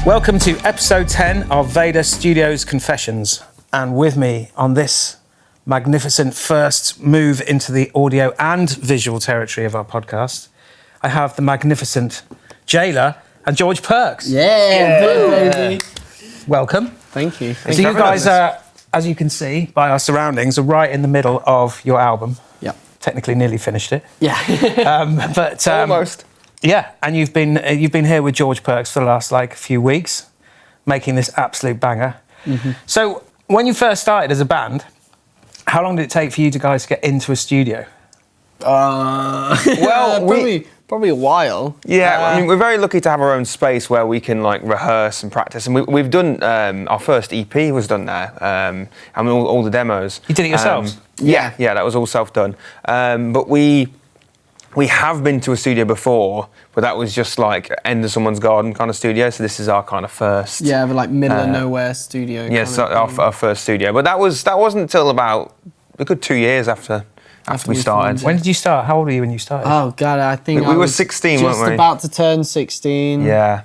Welcome to episode 10 of Vada Studios Confessions. And with me on this magnificent first move into the audio and visual territory of our podcast, I have the magnificent Jayler and George Perks. Baby. Welcome. Thank you. So you guys, as you can see by our surroundings, are right in the middle of your album. Yeah. Technically nearly finished it. Yeah. But Almost. Yeah, and you've been here with George Perks for the last few weeks, making this absolute banger. Mm-hmm. So when you first started as a band, how long did it take for you guys to get into a studio? Probably a while. Yeah, I mean, we're very lucky to have our own space where we can rehearse and practice. And we've done our first EP was done there, and all the demos. You did it yourselves? Yeah, that was all self-done. But we have been to a studio before, but that was just end of someone's garden kind of studio. So this is our kind of first. Yeah, but middle of nowhere studio. Yes, our first studio. But that wasn't until about a good 2 years after we started. When did you start? How old were you when you started? Oh God, I think we were 16, weren't we? Just about to turn 16. Yeah.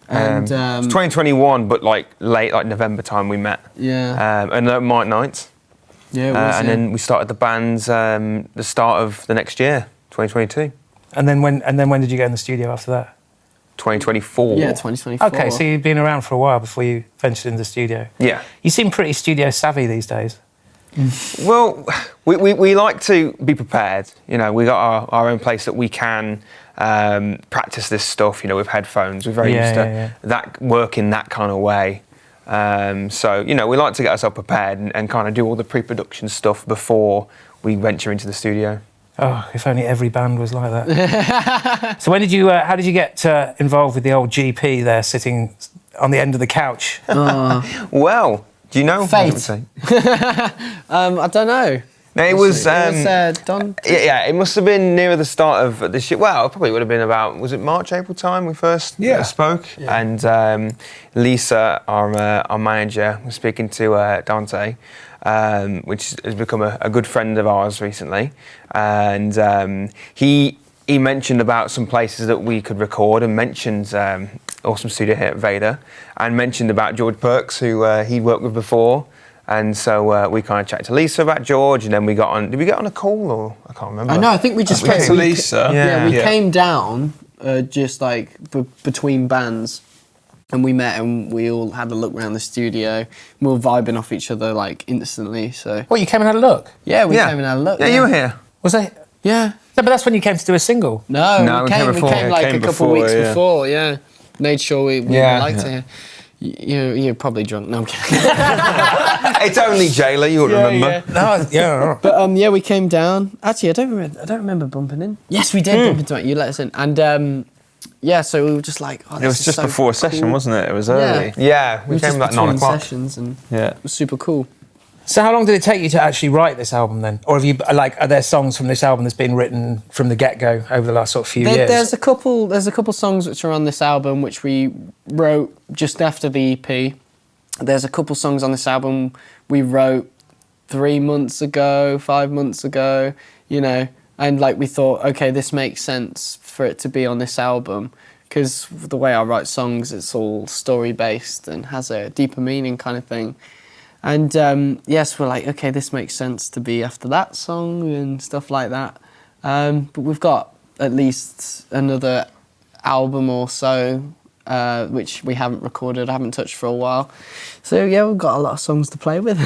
And it was 2021, but late November time we met. Yeah. And March 9th. Yeah, it was. And then we started the bands the start of the next year, 2022. And then when did you get in the studio after that? 2024. Yeah, 2024. Okay, so you've been around for a while before you ventured into the studio. Yeah. You seem pretty studio savvy these days. Well, we like to be prepared. We got our own place that we can practice this stuff. With headphones, we're very used to that working that kind of way. So we like to get ourselves prepared and kind of do all the pre-production stuff before we venture into the studio. Oh, if only every band was like that. So when did you? How did you get involved with the old GP there, sitting on the end of the couch? Well, do you know? Fate. I don't know. No, it was done. Yeah, it must have been nearer the start of this year. Well, it probably would have been about, was it March, April time we first spoke? Yeah. And Lisa, our manager, was speaking to Dante, which has become a good friend of ours recently. And he mentioned about some places that we could record, and mentioned Awesome Studio here at Vada, and mentioned about George Perks, who he'd worked with before. And so we kind of chatted to Lisa about George, and then we got on. Did we get on a call, or I can't remember? I know. I think we just spoke to Lisa. We came down just between bands, and we met, and we all had a look around the studio. We were vibing off each other instantly. So. Well, you came and had a look. Yeah, we came and had a look. Yeah, you were here. Was I? Yeah. No, but that's when you came to do a single. No, we came a couple of weeks before. Yeah, made sure we liked it. You're probably drunk. No, I'm kidding. It's only Jayler, you wouldn't remember. Yeah. But we came down. Actually, I don't remember bumping in. Yes, we did bump into it. You let us in, and so we were just like, it was just before a session, wasn't it? It was early. Yeah, we came about 9 o'clock. Sessions, and it was super cool. So how long did it take you to actually write this album then? Or have you are there songs from this album that's been written from the get-go over the last few years? There's a couple songs which are on this album which we wrote just after the EP. There's a couple songs on this album we wrote 3 months ago, 5 months ago, and we thought, okay, this makes sense for it to be on this album, because the way I write songs, it's all story-based and has a deeper meaning kind of thing. And we're like, okay, this makes sense to be after that song and stuff like that. But we've got at least another album or so, which we haven't recorded, I haven't touched for a while. So we've got a lot of songs to play with.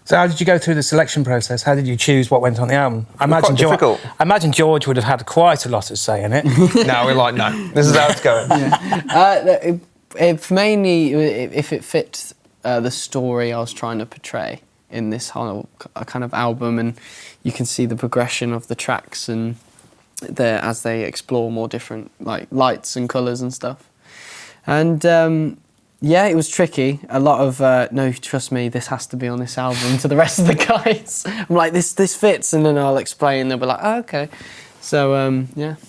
So how did you go through the selection process? How did you choose what went on the album? I imagine George would have had quite a lot to say in it. No, we're like, no, this is how it's going. If mainly, if it fits the story I was trying to portray in this whole kind of album, and you can see the progression of the tracks and as they explore more different lights and colours and stuff. And it was tricky. A lot of no, trust me, this has to be on this album to the rest of the guys. I'm like, this fits, and then I'll explain. They'll be like, oh, okay. So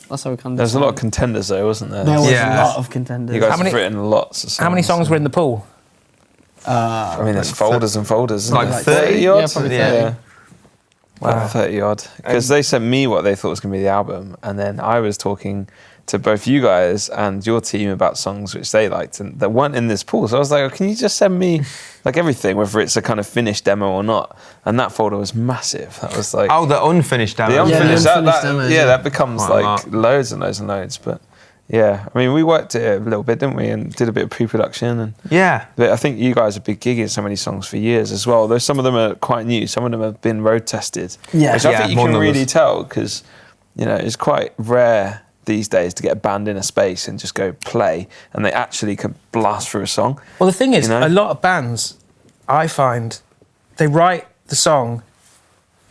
that's how we kind of. There's a lot of contenders though, wasn't there? There was a lot of contenders. You guys have written lots of songs. How many songs were in the pool? There's folders and folders. Like 30 odd? Yeah, probably 30. Yeah. Wow. 30 odd. Because they sent me what they thought was going to be the album, and then I was talking to both you guys and your team about songs which they liked and that weren't in this pool. So I was like, can you just send me like everything, whether it's a kind of finished demo or not? And that folder was massive. That was like... Oh, the unfinished demo. The unfinished, demos, that becomes loads and loads and loads. But yeah, I mean, we worked it a little bit, didn't we? And did a bit of pre-production. And but I think you guys have been gigging so many songs for years as well. Though some of them are quite new. Some of them have been road tested. Yeah. Which I think you can really tell because, it's quite rare these days to get a band in a space and just go play and they actually can blast through a song. Well, the thing is, a lot of bands, I find, they write the song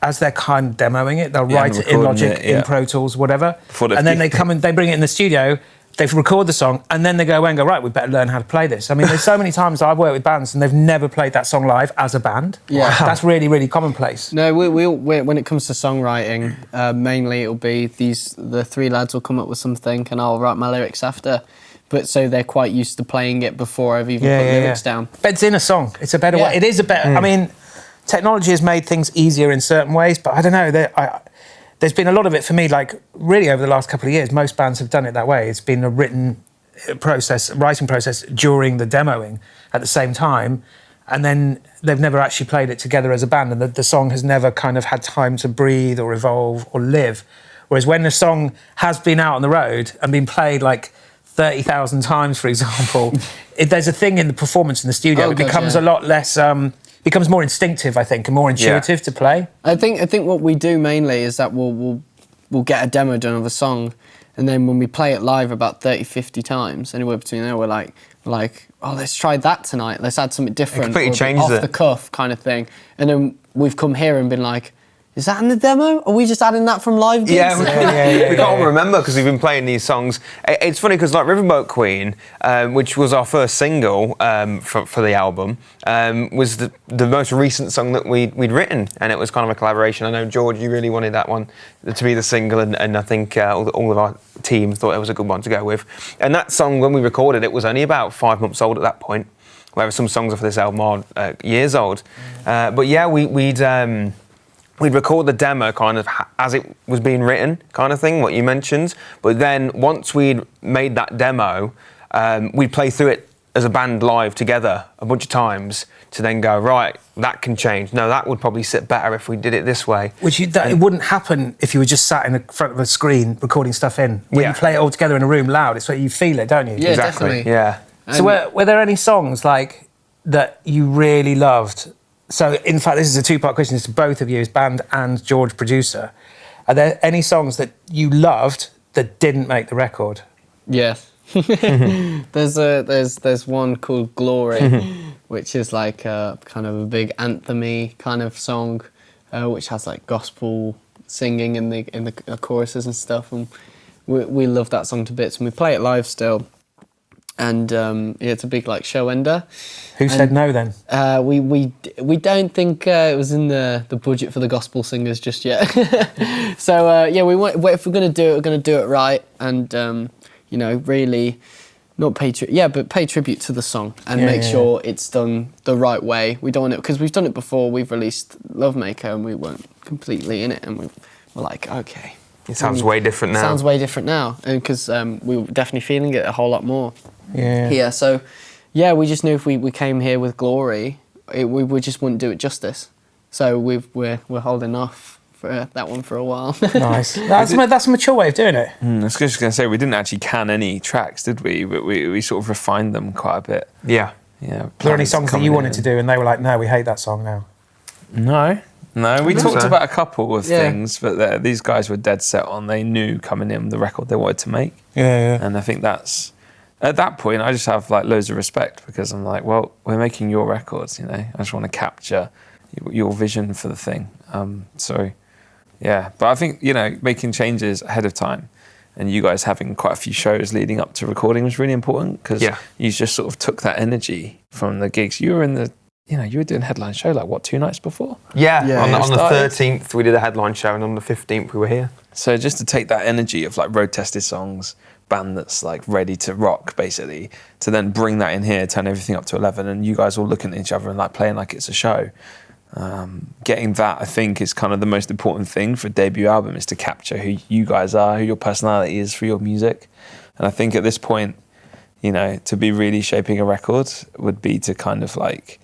as they're kind of demoing it. They'll write it in Logic, in Pro Tools, whatever. And then they come and they bring it in the studio, they record the song, and then they go away and go, right, we better learn how to play this. I mean, there's so many times I've worked with bands and they've never played that song live as a band. Yeah. That's really, really commonplace. No, we when it comes to songwriting, mainly it'll be the three lads will come up with something and I'll write my lyrics after. But so they're quite used to playing it before I've even put lyrics down. Beds in a song. It's a better way. It is a better... I mean, technology has made things easier in certain ways, but I don't know. There's been a lot of it for me, like really over the last couple of years, most bands have done it that way. It's been a writing process during the demoing at the same time, and then they've never actually played it together as a band, and the song has never kind of had time to breathe or evolve or live. Whereas when the song has been out on the road and been played like 30,000 times, for example, there's a thing in the performance in the studio. It becomes a lot less... becomes more instinctive, I think, and more intuitive to play. I think what we do mainly is that we'll get a demo done of a song, and then when we play it live about 30, 50 times, anywhere between there, we're like, oh, let's try that tonight. Let's add something different. It completely changes off the cuff kind of thing. And then we've come here and been like, is that in the demo? Are we just adding that from live gigs? We can't remember because we've been playing these songs. It's funny because like Riverboat Queen, which was our first single for the album, was the most recent song that we'd written, and it was kind of a collaboration. I know, George, you really wanted that one to be the single, and I think all of our team thought it was a good one to go with. And that song, when we recorded it, was only about 5 months old at that point, whereas some songs off this album are years old. But yeah, we'd record the demo kind of as it was being written, kind of thing, what you mentioned. But then once we'd made that demo, we'd play through it as a band live together a bunch of times to then go, right, that can change. No, that would probably sit better if we did it this way. It wouldn't happen if you were just sat in front of a screen recording stuff in. When you play it all together in a room loud, it's where you feel it, don't you? Yeah, exactly. Definitely. Yeah. So were there any songs like that you really loved? So, in fact, this is a two-part question. It's to both of you as band and George producer. Are there any songs that you loved that didn't make the record? Yes. There's one called Glory, which is like a kind of a big anthem-y kind of song, which has like gospel singing in the choruses and stuff. And we love that song to bits, and we play it live still. And it's a big like show ender. Who said no then? We don't think it was in the budget for the gospel singers just yet. So we want, if we're going to do it, we're going to do it right, and really not pay pay tribute to the song and make sure it's done the right way. We don't want it because we've done it before. We've released Love Maker and we weren't completely in it, and we're like, okay. It sounds way different now. Sounds way different now, and because we were definitely feeling it a whole lot more. Yeah. So, we just knew if we came here with Glory, we just wouldn't do it justice. So we're holding off for that one for a while. Nice. That's a mature way of doing it. I was just going to say, we didn't actually can any tracks, did we? But we sort of refined them quite a bit. Yeah. Yeah. Were there any songs that you wanted to do and they were like, no, we hate that song now? No, we talked about a couple of things, but these guys were dead set on. They knew coming in the record they wanted to make. Yeah. And I think that's, at that point, I just have like loads of respect because I'm like, well, we're making your records, I just want to capture your vision for the thing. But I think, making changes ahead of time and you guys having quite a few shows leading up to recording was really important because you just sort of took that energy from the gigs. You were in the, you were doing a headline show like, 2 nights before? Yeah. On the 13th we did a headline show and on the 15th we were here. So just to take that energy of like road tested songs, band that's like ready to rock basically, to then bring that in here, turn everything up to 11 and you guys all looking at each other and like playing like it's a show. getting that, I think, is kind of the most important thing for a debut album, is to capture who you guys are, who your personality is for your music. And I think at this point, you know, to be really shaping a record would be to kind of like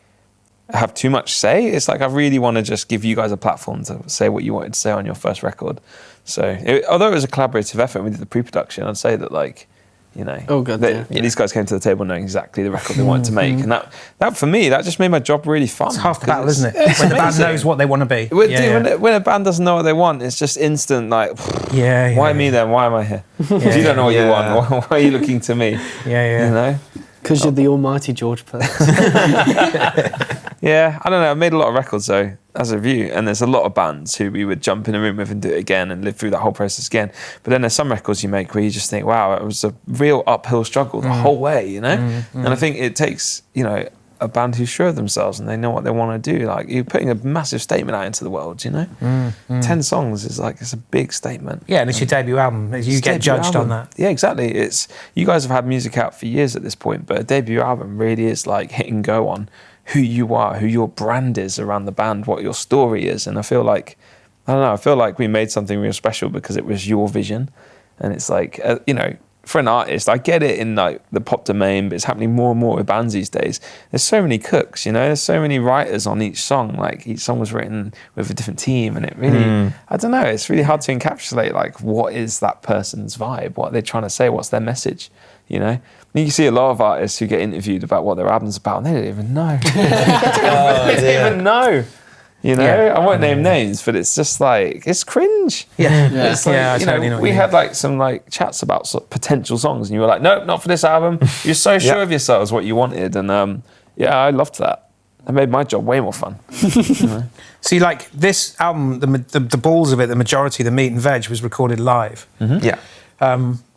have too much say. It's like I really want to just give you guys a platform to say what you wanted to say on your first record. So although it was a collaborative effort and we did the pre-production, I'd say that, like, you know, these guys came to the table knowing exactly the record they wanted to make, and that for me, that just made my job really fun. It's half the battle, isn't it? When the band knows what they want to be. When a band doesn't know what they want, it's just instant, like, why me then? Why am I here? If you don't know what you want, why are you looking to me? You know? Because you're the almighty George Perks. Yeah, I don't know. I made a lot of records though, as a review, and there's a lot of bands who we would jump in a room with and do it again and live through that whole process again. But then there's some records you make where you just think, wow, it was a real uphill struggle the whole way, you know? And I think it takes, you know, a band who's sure of themselves and they know what they want to do. Like, you're putting a massive statement out into the world, you know? 10 songs is like, it's a big statement. Yeah, and it's your debut album. You get judged on that. Yeah, exactly. It's, you guys have had music out for years at this point, but a debut album really is like hit and go on who you are, who your brand is around the band, what your story is. And I feel like, I don't know, I feel like we made something real special because it was your vision. And it's like, you know, for an artist, I get it in like the pop domain, but it's happening more and more with bands these days. There's so many cooks, you know, there's so many writers on each song. Like, each song was written with a different team, and it really, I don't know, it's really hard to encapsulate like what is that person's vibe, what they're trying to say, what's their message, you know? You see a lot of artists who get interviewed about what their album's about, and they don't even know. They don't even know. You know, I won't name names, but it's just like, it's cringe. It's like, you know, we had like some like chats about sort of potential songs, and you were like, nope, not for this album. You're so sure of yourselves what you wanted, and I loved that. That made my job way more fun. You know? See, like this album, the balls of it, the majority, the meat and veg, was recorded live.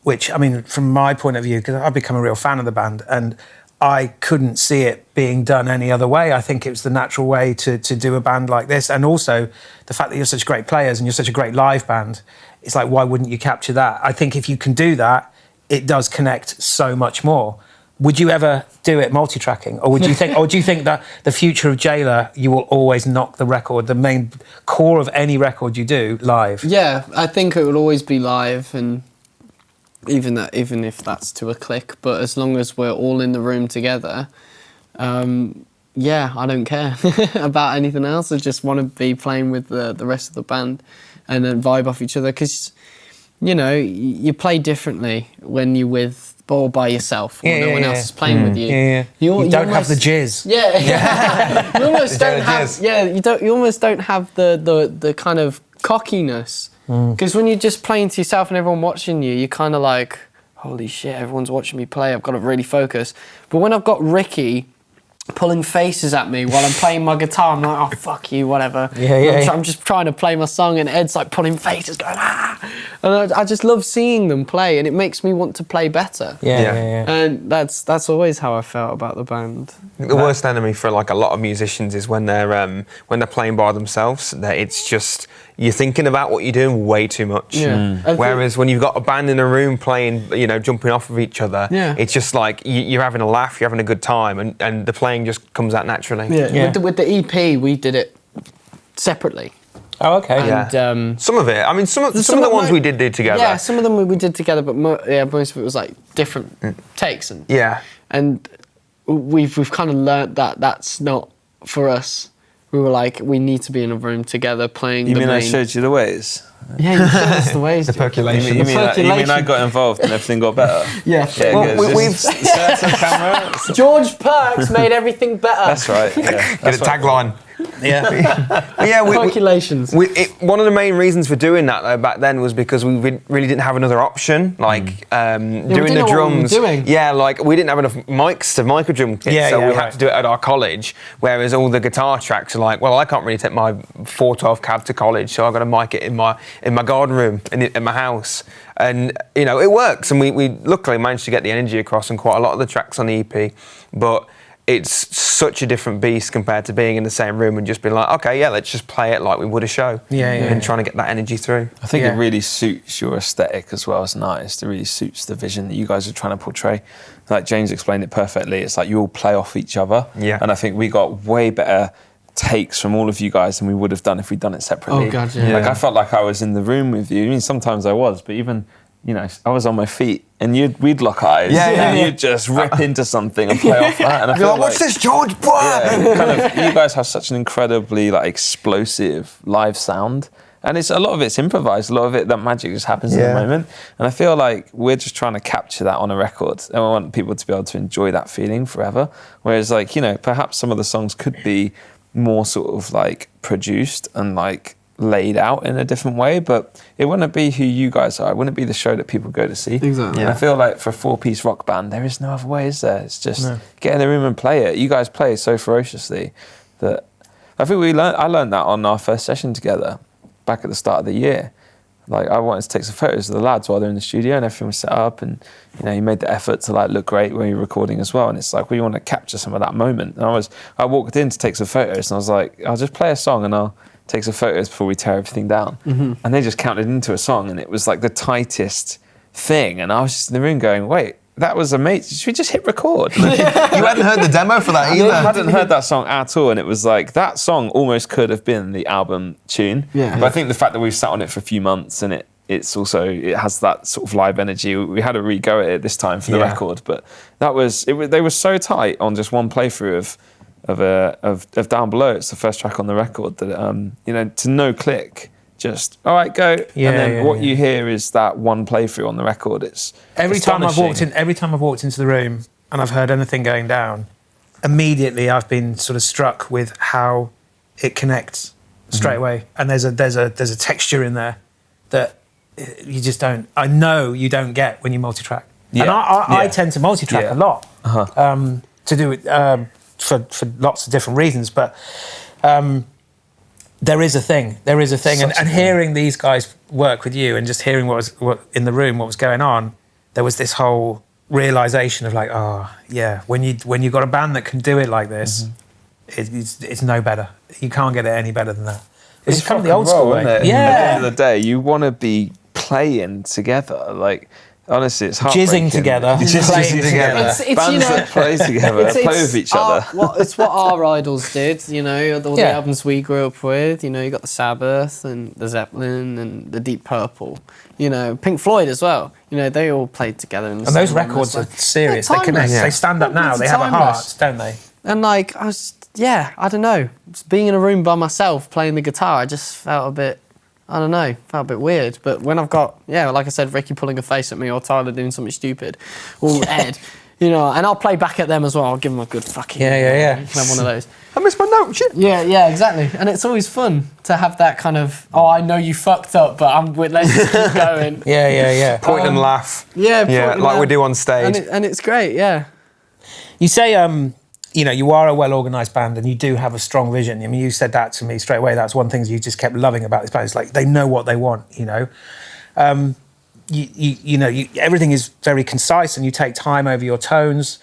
Which, I mean, from my point of view, because I've become a real fan of the band, and I couldn't see it being done any other way. I think it was the natural way to do a band like this. And also the fact that you're such great players and you're such a great live band, it's like, why wouldn't you capture that? I think if you can do that, it does connect so much more. Would you ever do it multi-tracking? Or do you think that the future of Jayler, you will always knock the record, the main core of any record you do, live? Yeah, I think it will always be live, and even if that's to a click, but as long as we're all in the room together, I don't care about anything else. I just want to be playing with the rest of the band and then vibe off each other, because, you know, you play differently when you're with or by yourself, or no one else is playing with you. You don't have the jizz. You almost don't have. You almost don't have the kind of cockiness. Because when you're just playing to yourself and everyone watching you, you're kind of like, holy shit, everyone's watching me play, I've got to really focus. But when I've got Ricky pulling faces at me while I'm playing my guitar, I'm like, oh, fuck you, whatever. I'm just trying to play my song, and Ed's like pulling faces, going, ah! And I just love seeing them play, and it makes me want to play better. And that's always how I felt about the band. The worst enemy for like a lot of musicians is when they're playing by themselves. That it's just, you're thinking about what you're doing way too much. Whereas when you've got a band in a room playing, you know, jumping off of each other, it's just like you're having a laugh, you're having a good time, and the playing just comes out naturally. With the EP, we did it separately. Oh, okay. And, some of it. I mean, some of the ones we did do together. Yeah, some of them we did together, but most of it was like different takes. And we've kind of learnt that that's not for us. We were like, we need to be in a room together playing. You mean I showed you the ways? Yeah, you showed us the ways. The percolation. You mean I got involved and everything got better? Well, we've camera. George Perks made everything better. That's right. Yeah. Get a tagline. Percolations. One of the main reasons for doing that though back then was because we really didn't have another option, like doing the drums. Like we didn't have enough mics to mic a drum kit, so we had to do it at our college. Whereas all the guitar tracks are like, well, I can't really take my 412 cab to college, so I've got to mic it in my garden room in my house. And you know, it works, and we luckily managed to get the energy across on quite a lot of the tracks on the EP, but it's such a different beast compared to being in the same room and just being like, okay, let's just play it like we would a show. And trying to get that energy through. I think it really suits your aesthetic as well as an artist. It really suits the vision that you guys are trying to portray. Like James explained it perfectly. It's like you all play off each other. And I think we got way better takes from all of you guys than we would have done if we'd done it separately. Oh God, yeah. Like I felt like I was in the room with you. I mean, sometimes I was, but even, you know, I was on my feet and we'd lock eyes and you'd just rip into something and play off that. And I feel like, what's this, George? You guys have such an incredibly like explosive live sound. And a lot of it's improvised, a lot of it, that magic just happens in the moment. And I feel like we're just trying to capture that on a record. And we want people to be able to enjoy that feeling forever. Whereas like, you know, perhaps some of the songs could be more sort of like produced and like laid out in a different way, but it wouldn't be who you guys are. It wouldn't be the show that people go to see. Exactly. And I feel like for a 4-piece rock band, there is no other way, is there? It's just get in the room and play it. You guys play so ferociously that I think I learned that on our first session together back at the start of the year. Like I wanted to take some photos of the lads while they're in the studio and everything was set up, and you know, you made the effort to like look great when you're recording as well. And it's like we want to capture some of that moment. And I walked in to take some photos and I was like, I'll just play a song and I'll take some photos before we tear everything down. And they just counted into a song and it was like the tightest thing. And I was just in the room going, wait, that was amazing. Should we just hit record? You hadn't heard the demo for that either. I hadn't heard that song at all, and it was like that song almost could have been the album tune. Yeah. But I think the fact that we've sat on it for a few months and it has that sort of live energy. We had a re-go at it this time for the record, but they were so tight on just one playthrough of Down Below. It's the first track on the record that you know, to no click. Just all right, go, and then what you hear is that one playthrough on the record. It's every time I've walked into the room and I've heard anything going down, immediately I've been sort of struck with how it connects straight away. And there's a texture in there that you just don't. I know you don't get when you multi-track. Yeah. And I tend to multi-track a lot to do it for lots of different reasons, but. There is a thing, and hearing these guys work with you, and just hearing what in the room, what was going on, there was this whole realization of like, oh yeah, when you got a band that can do it like this, it's no better. You can't get it any better than that. It's kind of the old school way. Isn't it? Yeah. At the end of the day, you want to be playing together, like. Honestly, it's jizzing together, playing together. It's bands you know, that play together, play with each other. It's what our idols did, you know, all the albums we grew up with. You know, you got the Sabbath and the Zeppelin and the Deep Purple. You know, Pink Floyd as well. You know, they all played together. And those records are serious. They connect. Yeah. They stand up now. They have a heart, don't they? And like, I don't know. Being in a room by myself playing the guitar, I just felt a bit. I don't know, felt a bit weird. But when I've got, like I said, Ricky pulling a face at me or Tyler doing something stupid, or Ed, you know, and I'll play back at them as well. I'll give them a good fucking... Yeah. Have one of those. I missed my note, shit. Yeah, exactly. And it's always fun to have that kind of, I know you fucked up, but let's just keep going. Yeah. Point and laugh. Yeah, like we do on stage. And it's great, yeah. You say... you know, you are a well-organised band and you do have a strong vision. I mean, you said that to me straight away. That's one thing you just kept loving about this band. It's like, they know what they want, you know. You know, everything is very concise and you take time over your tones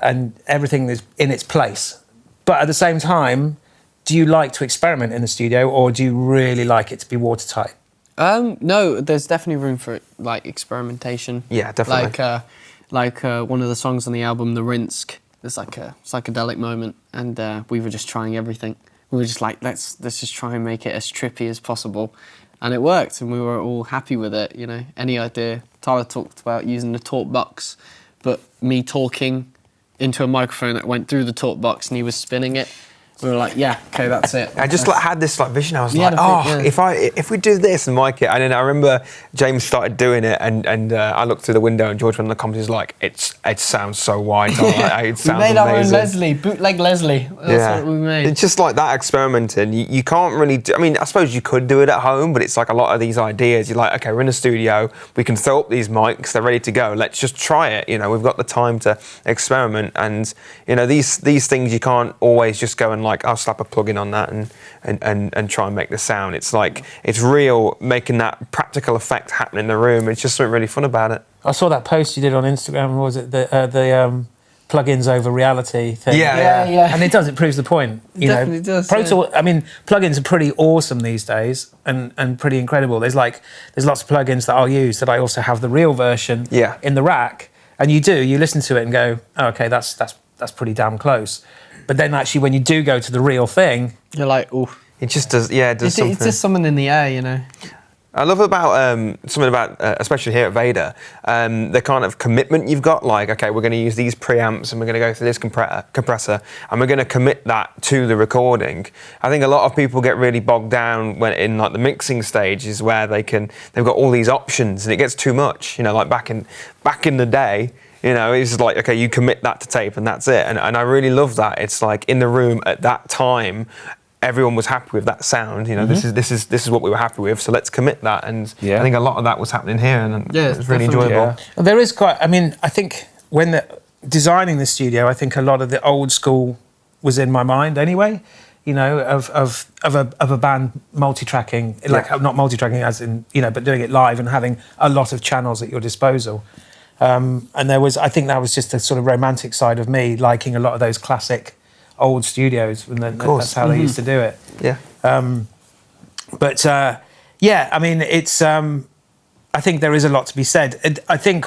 and everything is in its place. But at the same time, do you like to experiment in the studio or do you really like it to be watertight? No, there's definitely room for like experimentation. Yeah, definitely. Like one of the songs on the album, The Rinsk. It's like a psychedelic moment, and we were just trying everything. We were just like, let's just try and make it as trippy as possible, and it worked, and we were all happy with it. You know, any idea? Tyler talked about using the talk box, but me talking into a microphone that went through the talk box, and he was spinning it. We were like, yeah, okay, that's it. I just had this vision. I was like, if we do this and mic it, and then I remember James started doing it, and I looked through the window, and George went in the comments, was like, it sounds so wide. It sounds we made amazing. our own Leslie, bootleg Leslie. That's what we made. It's just like that experimenting. You can't really do. I mean, I suppose you could do it at home, but it's like a lot of these ideas. You're like, okay, we're in a studio. We can throw up these mics. They're ready to go. Let's just try it. You know, we've got the time to experiment, and you know, these things you can't always just go and like, I'll slap a plug-in on that and try and make the sound. It's like, it's real, making that practical effect happen in the room. It's just something really fun about it. I saw that post you did on Instagram. What was it? The plugins over reality thing. Yeah. And it proves the point. You Definitely know, does. Pro Tool, I mean, plugins are pretty awesome these days and pretty incredible. There's lots of plugins that I'll use that I also have the real version in the rack. And you listen to it and go, oh, okay, that's pretty damn close. But then actually when you do go to the real thing, you're like, oh, it just does. Yeah, it does something. It's just something in the air, you know. I love something about, especially here at Vada, the kind of commitment you've got. Like, okay, we're going to use these preamps and we're going to go through this compressor and we're going to commit that to the recording. I think a lot of people get really bogged down when in like the mixing stages where they've got all these options and it gets too much. You know, like back in the day. You know, it's like, okay, you commit that to tape and that's it. And I really love that. It's like in the room at that time, everyone was happy with that sound. You know, this is what we were happy with. So let's commit that. And I think a lot of that was happening here, and it was really enjoyable. Yeah. There is quite. I mean, I think when designing the studio, I think a lot of the old school was in my mind anyway. You know, of a band multi-tracking, like not multi-tracking as in, you know, but doing it live and having a lot of channels at your disposal. And I think that was just the sort of romantic side of me, liking a lot of those classic old studios, and then that's how they used to do it. Yeah. I mean, it's. I think there is a lot to be said. I think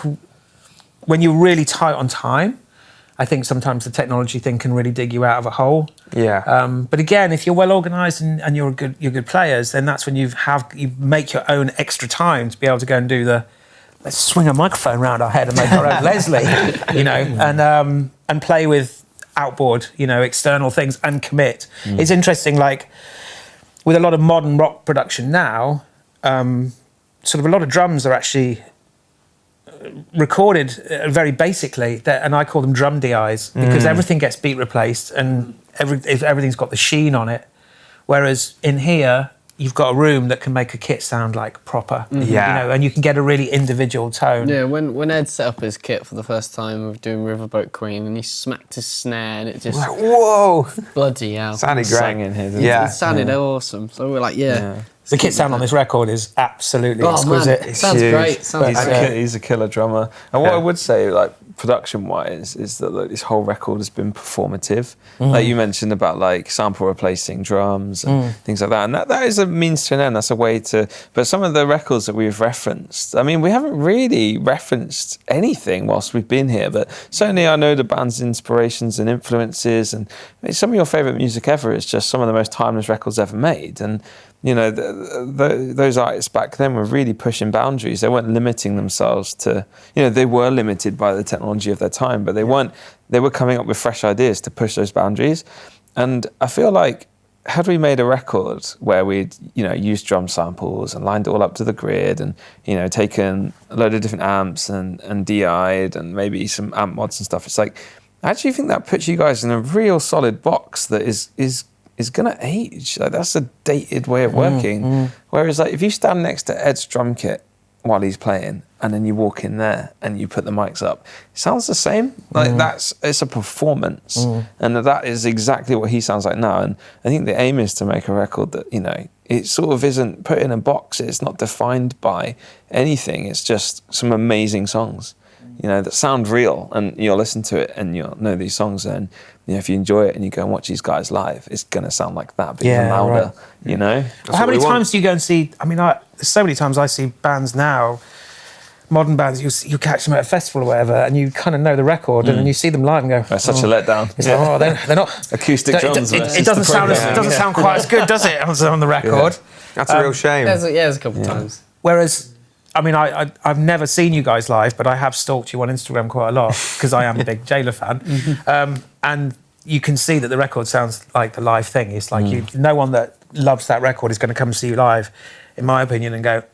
when you're really tight on time, I think sometimes the technology thing can really dig you out of a hole. Yeah. But again, if you're well organised and you're good players, then that's when you make your own extra time to be able to go and do let's swing a microphone around our head and make our own Leslie, you know, and play with outboard, you know, external things and commit. It's interesting, like with a lot of modern rock production now, sort of a lot of drums are actually recorded very basically, and I call them drum DIs because everything gets beat replaced and everything's got the sheen on it. Whereas in here, you've got a room that can make a kit sound like proper, you know, and you can get a really individual tone. Yeah, when Ed set up his kit for the first time of doing Riverboat Queen, and he smacked his snare, and it just like, whoa, bloody hell, sounded great in here. It sounded awesome. So we're like, The kit sound on this record is absolutely exquisite. Man, it sounds great. He's a killer drummer. And what I would say, like production-wise, is that like, this whole record has been performative. Like you mentioned about like sample replacing drums and things like that. And that is a means to an end. That's a way to. But some of the records that we've referenced, I mean, we haven't really referenced anything whilst we've been here. But certainly, I know the band's inspirations and influences, and some of your favourite music ever is just some of the most timeless records ever made. And you know, those artists back then were really pushing boundaries. They weren't limiting themselves to, you know, they were limited by the technology of their time, but they were coming up with fresh ideas to push those boundaries. And I feel like, had we made a record where we'd, you know, used drum samples and lined it all up to the grid and, you know, taken a load of different amps and DI'd and maybe some amp mods and stuff, it's like, I actually think that puts you guys in a real solid box that is going to age. Like, that's a dated way of working. Whereas like if you stand next to Ed's drum kit while he's playing and then you walk in there and you put the mics up, it sounds the same. Like it's a performance. And that is exactly what he sounds like now. And I think the aim is to make a record that, you know, it sort of isn't put in a box. It's not defined by anything. It's just some amazing songs, you know, that sound real, and you'll listen to it and you'll know these songs, and you know, if you enjoy it and you go and watch these guys live, it's going to sound like that, but even louder, you know? How many times do you go and see, I mean, so many times I see bands now, modern bands, you catch them at a festival or whatever, and you kind of know the record, and then you see them live and go, that's such a letdown. It's like, they're not... Acoustic drums. It doesn't sound quite as good, does it, on the record? That's a real shame. There's a couple of times. Whereas... I mean, I've never seen you guys live, but I have stalked you on Instagram quite a lot because I am a big Jayler fan. And you can see that the record sounds like the live thing. It's like no one that loves that record is going to come and see you live, in my opinion, and go,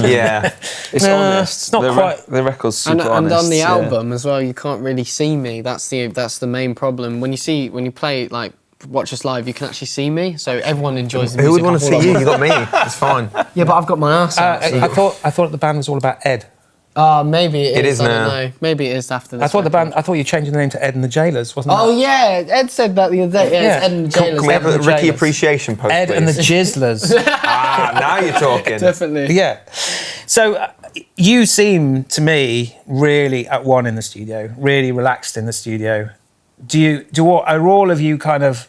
Yeah. It's honest. It's not quite... The record's super honest. And on the album as well, you can't really see me. That's the main problem. When you play, like, watch us live, you can actually see me, so everyone enjoys the music. Who would want to see you? You got me. It's fine. Yeah, but I've got my ass out. I thought the band was all about Ed. Maybe it is. I don't know. Maybe it is after this. I thought you changed the name to Ed and the Jailers, wasn't it? Oh yeah, Ed said that the other day. Yeah, it's Ed and the Jailers. Can we have a Ricky appreciation post, Ed please? and the Jizzlers. Now you're talking. Definitely. Yeah. So you seem to me really at one in the studio, really relaxed in the studio. Are all of you kind of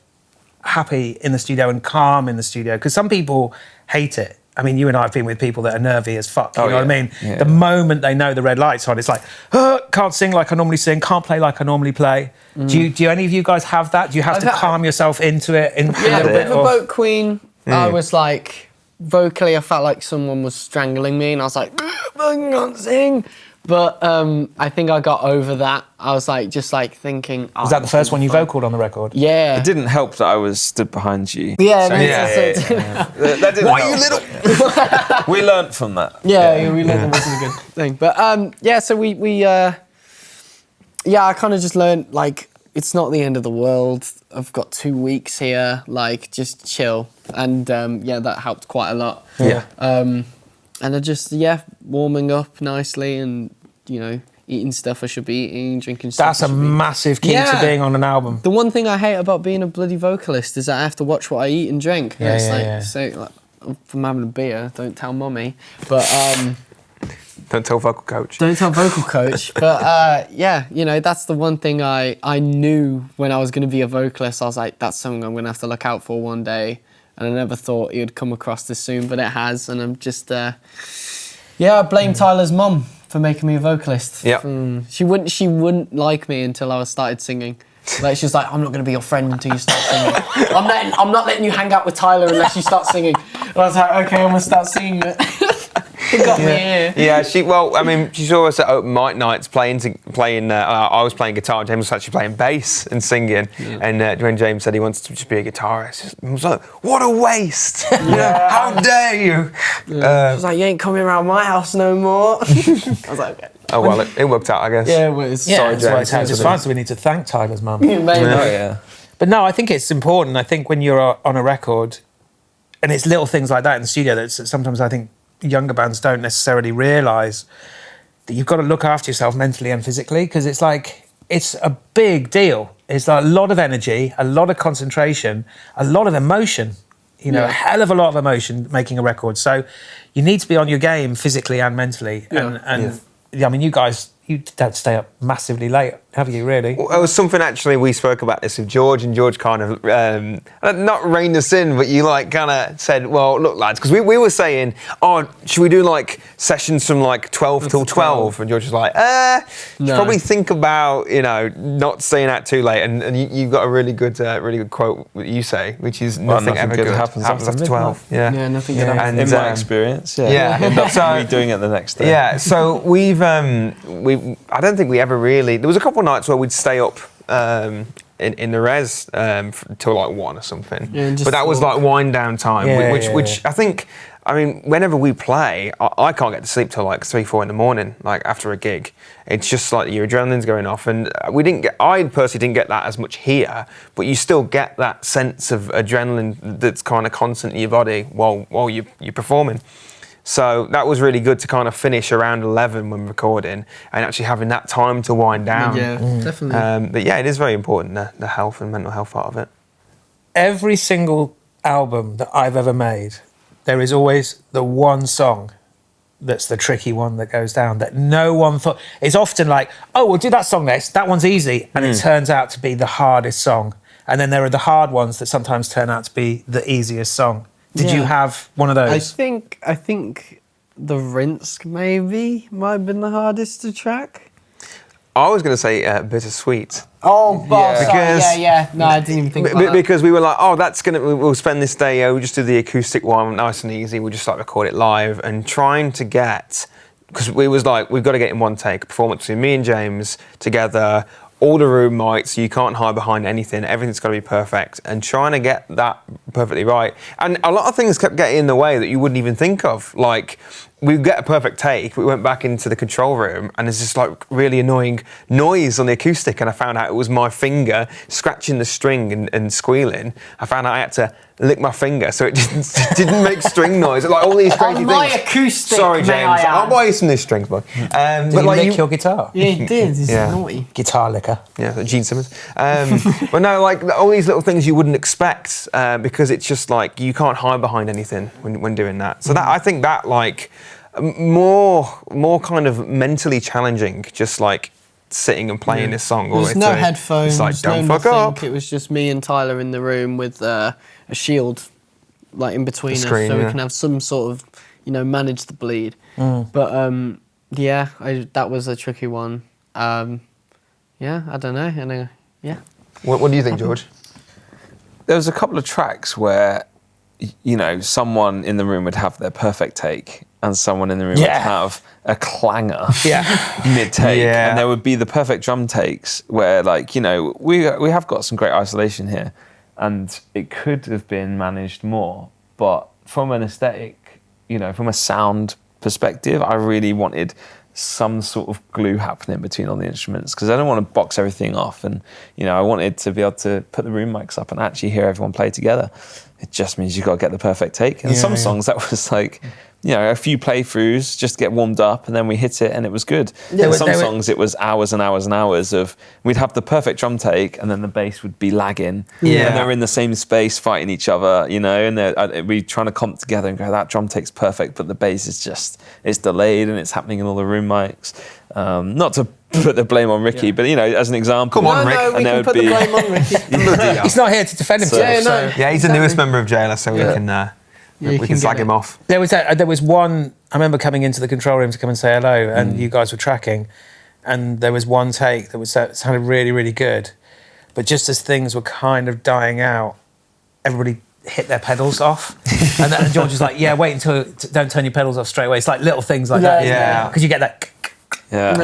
happy in the studio and calm in the studio? Because some people hate it. I mean, you and I have been with people that are nervy as fuck. You know what I mean? Yeah. The moment they know the red light's on, it's like, can't sing like I normally sing, can't play like I normally play. Do any of you guys have that? Do you have to calm yourself into it? Yeah, with the Boat Queen, I was like, vocally, I felt like someone was strangling me, and I was like, I can't sing. But I think I got over that. I was like, just like thinking. Was that the first one you vocaled on the record? Yeah. It didn't help that I was stood behind you. Yeah, So, that didn't Why help. you little? We learnt from that. Yeah, we learned it wasn't a good thing. But yeah, so I kind of just learned, like, it's not the end of the world. I've got 2 weeks here, like, just chill. And yeah, that helped quite a lot. Yeah. And I just, warming up nicely and, you know, eating stuff I should be eating, drinking stuff That's I a should be. massive key to being on an album. The one thing I hate about being a bloody vocalist is that I have to watch what I eat and drink. Yeah, It's yeah, like, yeah. say, like, if I'm having a beer, don't tell mummy. But Don't tell vocal coach. don't tell vocal coach. But yeah, you know, that's the one thing I knew when I was going to be a vocalist. I was like, that's something I'm going to have to look out for one day. And I never thought it would come across this soon, but it has. And I'm just, I blame Tyler's mum for making me a vocalist. Yeah. She wouldn't like me until I started singing. Like, she was like, I'm not going to be your friend until you start singing. I'm not letting you hang out with Tyler unless you start singing. And I was like, okay, I'm going to start singing it. It got me here. Yeah, she saw us at open mic nights playing. I was playing guitar. James was actually playing bass and singing. Yeah. And when James said he wanted to just be a guitarist, I was like, "What a waste! You know, how dare you?" Yeah. She was like, "You ain't coming around my house no more." I was like, "Okay." Oh well, it worked out, I guess. Yeah, it was. Yeah, Sorry, that's James. it's fine. So we need to thank Tyler's mum. Maybe. Oh, yeah. But no, I think it's important. I think when you're on a record, and it's little things like that in the studio that sometimes I think younger bands don't necessarily realise that you've got to look after yourself mentally and physically, because it's like, it's a big deal. It's like a lot of energy, a lot of concentration, a lot of emotion, you know, a hell of a lot of emotion making a record. So you need to be on your game physically and mentally. And I mean, you guys, you don't stay up massively late, have you, really? Well, it was something, actually, we spoke about this with George, and George kind of, not reined us in, but you like kind of said, well, look, lads, because we were saying, oh, should we do like sessions from like 12 till 12? And George was like, should probably think about, you know, not staying out too late. And you've got a really good quote that you say, which is nothing ever good happens after 12. Yeah, nothing good happens. And, in my experience, end up redoing it the next day. Yeah, so I don't think we ever really. There was a couple of nights where we'd stay up in the res till like 1 or something. Yeah, but that was like wind down time, which I think. I mean, whenever we play, I can't get to sleep till like 3, 4 in the morning, like after a gig. It's just like your adrenaline's going off, and I personally didn't get that as much here, but you still get that sense of adrenaline that's kind of constant in your body while you're performing. So that was really good to kind of finish around 11 when recording and actually having that time to wind down. Yeah, definitely. But yeah, it is very important, the health and mental health part of it. Every single album that I've ever made, there is always the one song that's the tricky one that goes down that no one thought. It's often like, oh, we'll do that song next. That one's easy. And it turns out to be the hardest song. And then there are the hard ones that sometimes turn out to be the easiest song. Did you have one of those? I think the Rinse maybe might have been the hardest to track. I was going to say Bittersweet. Oh, because yeah. No, I didn't even think about that. Because we were like, oh, we'll spend this day, we'll just do the acoustic one, nice and easy. We'll just like record it live, and trying to get, because we was like, we've got to get in one take, a performance between me and James together, all the room mics, you can't hide behind anything, everything's got to be perfect, and trying to get that perfectly right. And a lot of things kept getting in the way that you wouldn't even think of. Like, we get a perfect take, we went back into the control room, and there's this like really annoying noise on the acoustic, and I found out it was my finger scratching the string and squealing. I found out I had to lick my finger so it didn't make string noise. Like all these crazy things. My acoustic, sorry, James. I'll buy you some new strings, boy. Did you lick your guitar? Yeah, he did. It's naughty. Guitar licker. Yeah, Gene Simmons. But no, like all these little things you wouldn't expect because it's just like you can't hide behind anything when doing that. So that I think that like more kind of mentally challenging, just like sitting and playing this song all the way through. There's no through. headphones, It's like, don't no fuck up. It was just me and Tyler in the room with a shield like in between screen, us, so we yeah. can have some sort of, manage the bleed. But that was a tricky one. I don't know. And What do you think, George? There was a couple of tracks where, someone in the room would have their perfect take, and someone in the room would have a clanger mid-take, and there would be the perfect drum takes where, we have got some great isolation here, and it could have been managed more, but from an aesthetic, from a sound perspective, I really wanted some sort of glue happening between all the instruments, because I don't want to box everything off, and I wanted to be able to put the room mics up and actually hear everyone play together. It just means you've got to get the perfect take. And some songs that was like, a few playthroughs just to get warmed up, and then we hit it and it was good. Yeah. Some songs it was hours and hours and hours of, we'd have the perfect drum take and then the bass would be lagging. Yeah. And they're in the same space fighting each other, and we're trying to comp together and go, that drum take's perfect, but the bass is just, it's delayed and it's happening in all the room mics. Not to put the blame on Ricky, but as an example. Come on, Rick. No, we can put the blame on Ricky. He's not here to defend himself. He's the newest member of Jayler, so we can we can slag him off. There was one, I remember coming into the control room to come and say hello, and you guys were tracking, and there was one take that sounded really, really good, but just as things were kind of dying out, everybody hit their pedals off, and George was like, wait until, don't turn your pedals off straight away. It's like little things like that, because you get that. Yeah.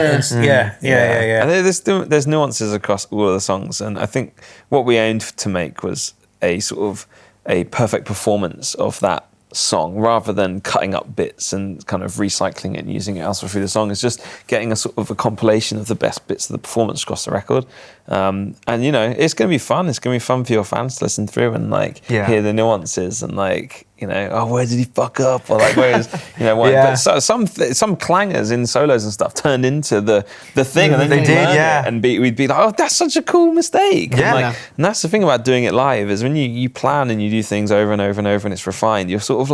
And there's nuances across all of the songs, and I think what we aimed to make was a sort of a perfect performance of that song, rather than cutting up bits and kind of recycling it and using it elsewhere through the song. It's just getting a sort of a compilation of the best bits of the performance across the record. And it's going to be fun. It's going to be fun for your fans to listen through and hear the nuances and where did he fuck up, or where is But some clangers in solos and stuff turned into the thing, and then they did, and we'd be like, oh, that's such a cool mistake. And that's the thing about doing it live, is when you plan and you do things over and over and over and it's refined, you're sort of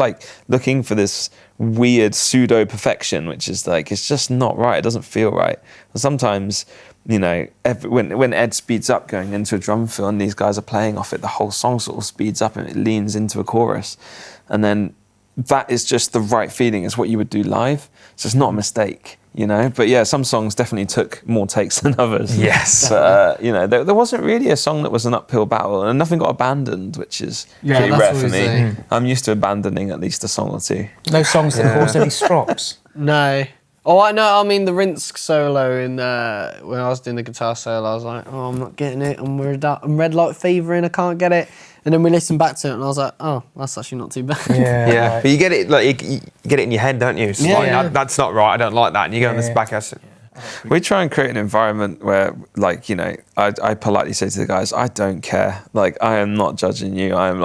looking for this weird pseudo perfection, which is it's just not right. It doesn't feel right. And sometimes, when Ed speeds up going into a drum fill and these guys are playing off it, the whole song sort of speeds up and it leans into a chorus. And then that is just the right feeling. It's what you would do live. So it's not a mistake, But some songs definitely took more takes than others. Yes. But, there wasn't really a song that was an uphill battle, and nothing got abandoned, which is pretty rare for me. I'm used to abandoning at least a song or two. No songs that caused any strops. No. Oh, I know. I mean, the Rinse solo when I was doing the guitar solo, I was like, oh, I'm not getting it. I'm red light fevering. I can't get it. And then we listened back to it, and I was like, oh, that's actually not too bad. Yeah. Right. But you get it, you get it in your head, don't you? It's that's not right. I don't like that. And you go on this back acid. We try and create an environment where, I politely say to the guys, I don't care. I am not judging you. I'm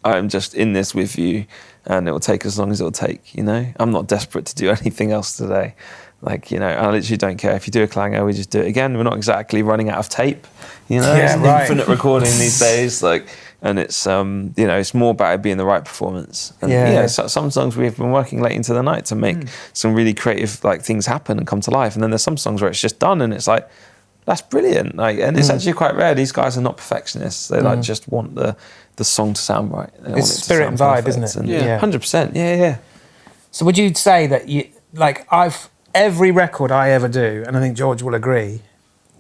I'm just in this with you, and it will take as long as it will take, I'm not desperate to do anything else today. I literally don't care. If you do a clanger, we just do it again. We're not exactly running out of tape, It's an infinite recording these days, and it's, it's more about it being the right performance. And, some songs we've been working late into the night to make some really creative, things happen and come to life. And then there's some songs where it's just done and it's that's brilliant. And it's actually quite rare. These guys are not perfectionists. They just want the song to sound right. It's spirit and vibe, isn't it? And 100%. Yeah. So would you say that every record I ever do, and I think George will agree,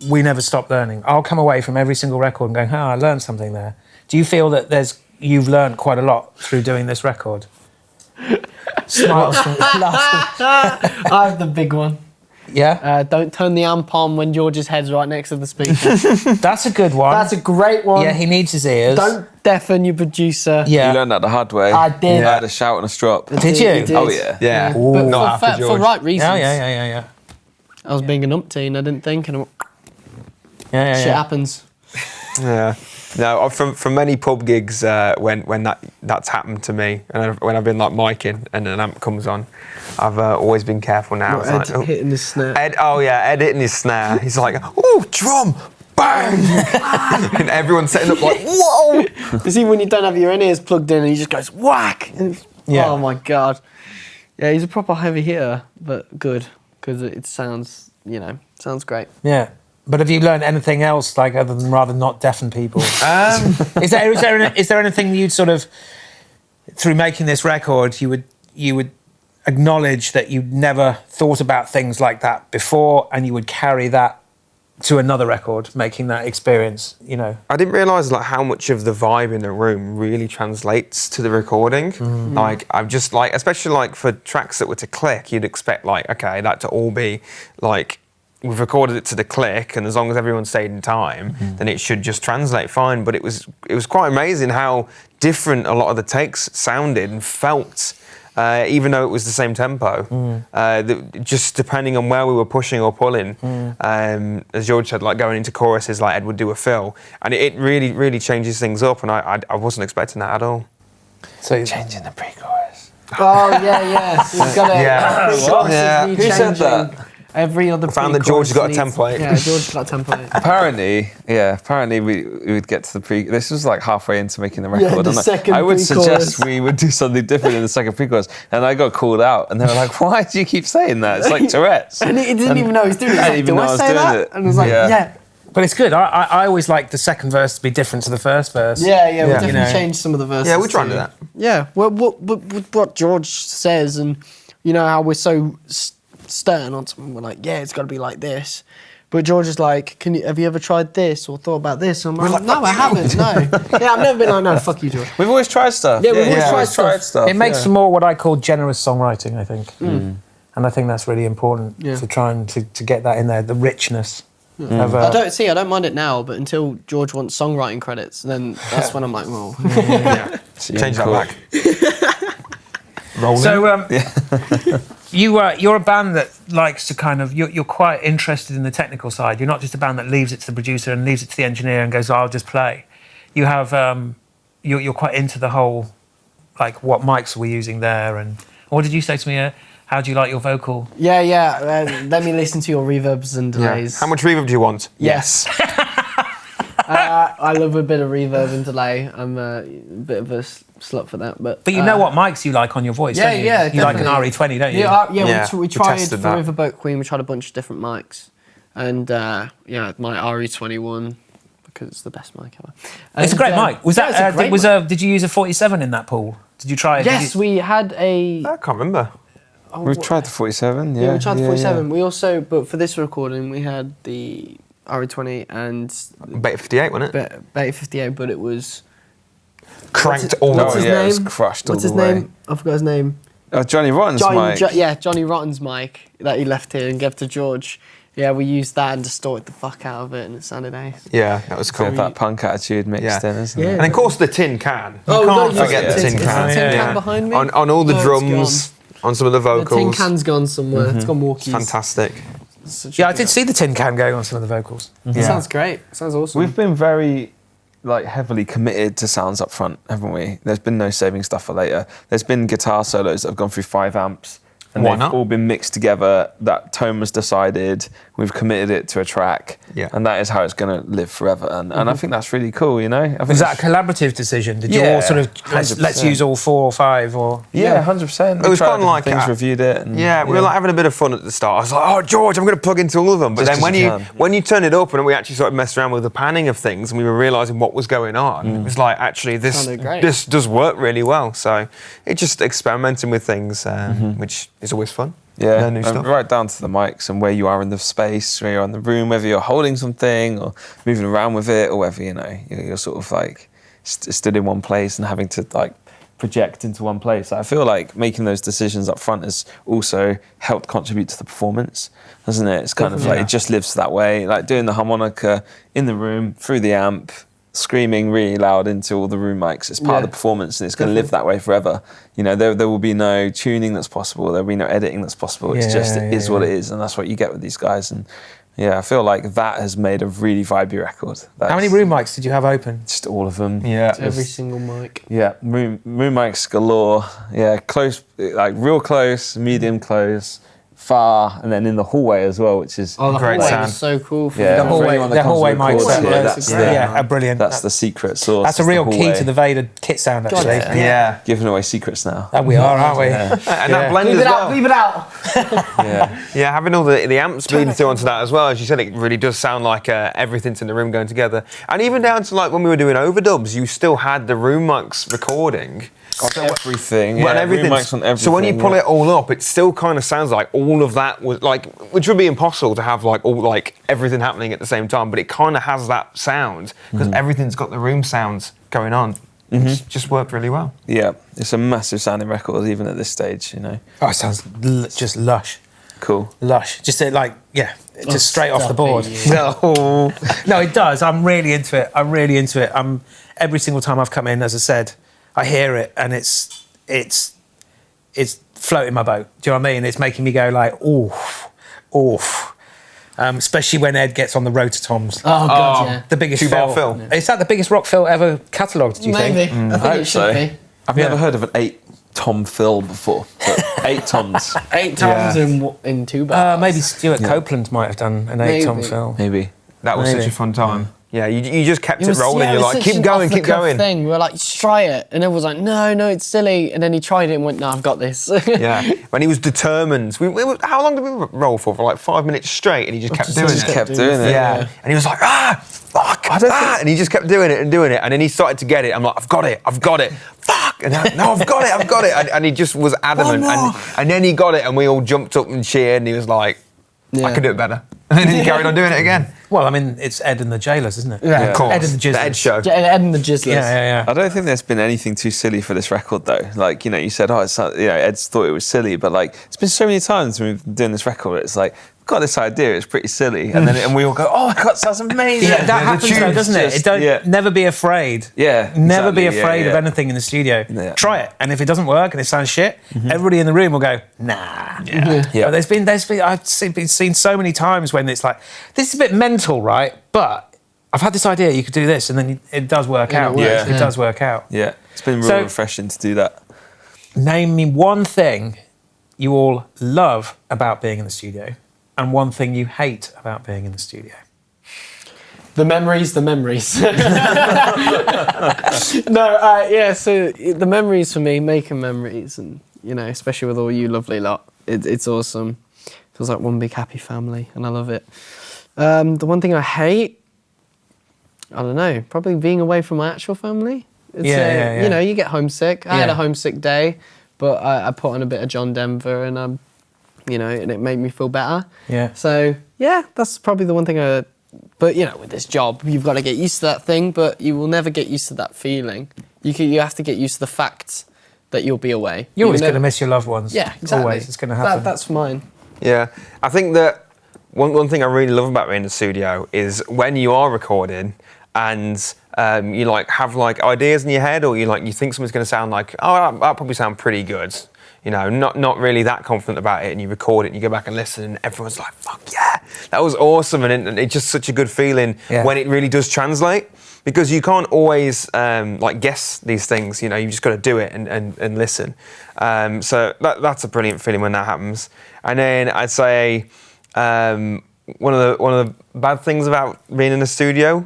we never stop learning. I'll come away from every single record and going, I learned something there. Do you feel that you've learned quite a lot through doing this record? Smiles from I have the big one. Yeah? Don't turn the amp on when George's head's right next to the speaker. That's a good one. That's a great one. Yeah, he needs his ears. Don't deafen your producer. Yeah. You learned that the hard way. I did. I had a shout and a strop. Did you? Oh, yeah. Yeah. But for right reasons. Yeah. I was being an umpteen, I didn't think, and shit happens. Yeah. No, from many pub gigs when that's happened to me, and when I've been miking and an amp comes on, I've always been careful now. Ed hitting his snare. Ed hitting his snare. He's like, ooh, drum, bang, and everyone's setting up whoa. You see, when you don't have your in-ears plugged in, and he just goes whack. Oh my god. Yeah, he's a proper heavy hitter, but good because it sounds great. Yeah. But have you learned anything else, other than rather not deafen people? Is there anything you'd sort of through making this record, you would acknowledge that you'd never thought about things like that before, and you would carry that to another record, making that experience, you know. I didn't realise like how much of the vibe in the room really translates to the recording. Like I'm just like, especially like for tracks that were to click, you'd expect like, okay, that to all be like, we've recorded it to the click, and as long as everyone stayed in time, then it should just translate fine. But it was quite amazing how different a lot of the takes sounded and felt. Even though it was the same tempo, just depending on where we were pushing or pulling, as George said, like going into choruses, like Ed would do a fill, and it really, really changes things up, and I wasn't expecting that at all. So you're Changing the pre-chorus. Oh yeah. We've got it. Who said that? Every other. I found that George got a template. Yeah, George got a template. Apparently we would get to the pre. This was like halfway into making the record. the and second I would pre-chorus. suggest we would do something different in the second pre-chorus, and I got called out, and they were like, "Why do you keep saying that? It's like Tourette's." And he didn't even know he was doing it. I didn't even know I was doing it. And I was like, yeah. But it's good. I always like the second verse to be different to the first verse. Yeah, we definitely You know. changed some of the verses. Yeah, we're trying to do that. Yeah, well, what George says, and you know how we're so stern on something, we're like, yeah, it's got to be like this. But George is like, have you ever tried this or thought about this? And I'm like, no, I haven't, no. Yeah, I've never been like, no, fuck you, George. We've always tried stuff. Yeah, we've always tried stuff. It makes for more what I call generous songwriting, I think. And I think that's really important for trying to get that in there, the richness. Of, I don't mind it now, but until George wants songwriting credits, then that's when I'm like, well. Change that back. Rolling. So you're a band that likes to kind of, you're quite interested in the technical side. You're not just a band that leaves it to the producer and leaves it to the engineer and goes, oh, I'll just play. You have, you're quite into the whole, like what mics we're using there. And what did you say to me? How do you like your vocal? Yeah. Let me listen to your reverbs and delays. How much reverb do you want? Yes. I love a bit of reverb and delay. I'm a bit of a slut for that, but you know what mics you like on your voice, don't you? Yeah, you like an RE20, don't you? We tried for that. Riverboat Queen. We tried a bunch of different mics, and my RE21 because it's the best mic ever. It's a great mic. Was that? Did you use a 47 in that pool? Did you try? Yes, we had a. I can't remember. We've tried the 47, Yeah, we tried the 47. We also, but for this recording, we had the RE20 and Beta 58, wasn't it? Beta 58, but it was cranked all the what's way. his name? It was crushed What's all his the way. name? I forgot his name. Johnny Rotten's mic. Johnny Rotten's mic that he left here and gave to George. Yeah, we used that and distorted the fuck out of it, and it sounded ace. Yeah, that was cool. With that punk attitude mixed in, isn't it? And of course the tin can. Oh, You can't we've got forget the tin Is can. the tin can behind me? On all the No, it's drums, on some of the The vocals. tin can's gone somewhere. It's gone walkies. Fantastic. Yeah, I did see the tin can going on some of the vocals. It sounds great. Sounds awesome. We've been very heavily committed to sounds up front, haven't we? There's been no saving stuff for later. There's been guitar solos that have gone through 5 amps. And Why they've not? all been mixed together. That tone was decided. We've committed it to a track. Yeah. And that is how it's going to live forever. And I think that's really cool, you know? I think Was that a collaborative decision? Did you all sort of, let's 100%. use all 4 or 5 or? Yeah, 100%. It was tried fun, different like, things, reviewed it. And, We were like having a bit of fun at the start. I was like, oh, George, I'm going to plug into all of them. But Just then 'cause you can. when you turn it up and we actually sort of messed around with the panning of things and we were realising what was going on, it was like, actually, Sounded great. this does work really well. So it's just experimenting with things, which is always fun. Yeah, Learn new stuff. right down to the mics and where you are in the space, where you're in the room, whether you're holding something or moving around with it, or whether you're sort of like stood in one place and having to like project into one place. I feel like making those decisions up front has also helped contribute to the performance, hasn't it? It's kind of like it just lives that way, like doing the harmonica in the room through the amp, screaming really loud into all the room mics. It's part of the performance, and it's going to live that way forever. You know, there will be no tuning that's possible. There will be no editing that's possible. It's just it is what it is, and that's what you get with these guys. And yeah, I feel like that has made a really vibey record. How many room mics did you have open? Just all of them. Yeah. Every single mic. Yeah, room mics galore. Yeah, close, like real close, medium close, far, and then in the hallway as well, which is the great hallway sound. was so cool. For Yeah, The hallway mics. Yeah. Brilliant. That's the secret sauce. That's a is the real key hallway. to the Vada kit sound, actually. Yeah. Giving away secrets now. And we are, aren't we? And that blend as well. Leave it out. Yeah. Having all the amps bleeding through onto that as well, as you said, it really does sound like everything's in the room going together. And even down to like when we were doing overdubs, you still had the room mics recording. Everything. Well, Yeah, everything. room mics on everything. So when you pull it all up, it still kind of sounds like all of that was like, which would be impossible to have like all like everything happening at the same time. But it kind of has that sound because everything's got the room sounds going on. It's just worked really well. Yeah, it's a massive sounding record even at this stage, you know. Oh, it sounds just lush. Cool. Lush. Just just straight off the board. No. No, it does. I'm really into it. Every single time I've come in, as I said, I hear it and it's floating my boat. Do you know what I mean? It's making me go like, oof. Especially when Ed gets on the rototoms. Oh god, yeah. The biggest 2-bar fill. Yeah. Is that the biggest rock fill ever catalogued, do you Maybe. think? I think it should be. I've never heard of an 8-tom fill before. But 8 toms. 8 times in 2 bars. Maybe Stuart Copeland might have done an 8-tom fill. Maybe. That was Maybe. such a fun time. Yeah, you just kept it was- rolling. yeah, it You're was like, such keep an going, keep off-the-cuff going. thing. We were like, just try it, and everyone was like, no, it's silly. And then he tried it and went, no, I've got this. Yeah, when he was determined. How long did we roll for? For like 5 minutes straight, and he just kept doing it. Kept doing it. Yeah, and he was like, fuck, and he just kept doing it, and then he started to get it. I'm like, I've got it, fuck, and no, I've got it, and he just was adamant, and then he got it, and we all jumped up and cheered, and he was like, I can do it better, and then he carried on doing it again. Well, I mean, it's Ed and the Jailers, isn't it? Yeah. Of course, Ed and the Jizzlers. the Ed show. Ed and the Jizzlers. Yeah. I don't think there's been anything too silly for this record, though. Like, you know, you said, Ed's thought it was silly, but like, it's been so many times when we've been doing this record, it's like, we've got this idea, it's pretty silly, and we all go, oh my god, sounds amazing. Yeah, that happens though, doesn't it? Never be afraid. Yeah, Never be exactly, afraid yeah. of anything in the studio. Yeah. Try it, and if it doesn't work and it sounds shit, everybody in the room will go, nah. Yeah. But there's been I've seen so many times when it's like, this is a bit mental, right? But I've had this idea, you could do this, and then it does work out. works, It does work out. Yeah, it's been real refreshing to do that. Name me one thing you all love about being in the studio and one thing you hate about being in the studio. The memories. So the memories for me, making memories, and you know, especially with all you lovely lot, it's awesome. Feels like one big happy family, and I love it. The one thing I hate, I don't know, probably being away from my actual family. It's, you know, you get homesick. I had a homesick day, but I put on a bit of John Denver, and you know, and it made me feel better. Yeah. So yeah, that's probably the one thing But you know, with this job, you've got to get used to that thing, but you will never get used to that feeling. You have to get used to the fact that you'll be away. You're always going to miss your loved ones. Yeah, exactly. Always, it's going to happen. That's mine. Yeah, I think that one thing I really love about being in the studio is when you are recording and you like have like ideas in your head, or you think something's going to sound like, that'll probably sound pretty good. You know, not really that confident about it, and you record it and you go back and listen, and everyone's like, fuck yeah, that was awesome, and it's just such a good feeling when it really does translate, because you can't always like guess these things. You know, you just got to do it and listen. So that's a brilliant feeling when that happens. And then I'd say one of the bad things about being in the studio,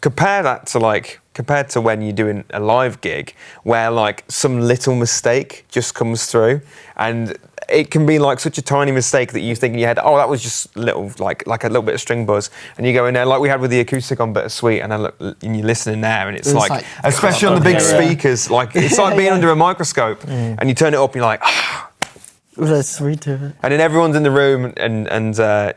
compared to when you're doing a live gig, where like some little mistake just comes through, and it can be like such a tiny mistake that you think in your head, that was just little, like a little bit of string buzz, and you go in there like we had with the acoustic on Bittersweet, and and you're listening there, and it's like especially on the big speakers, like it's like being under a microscope, and you turn it up, and you're like, Let's redo it. and then everyone's in the room, and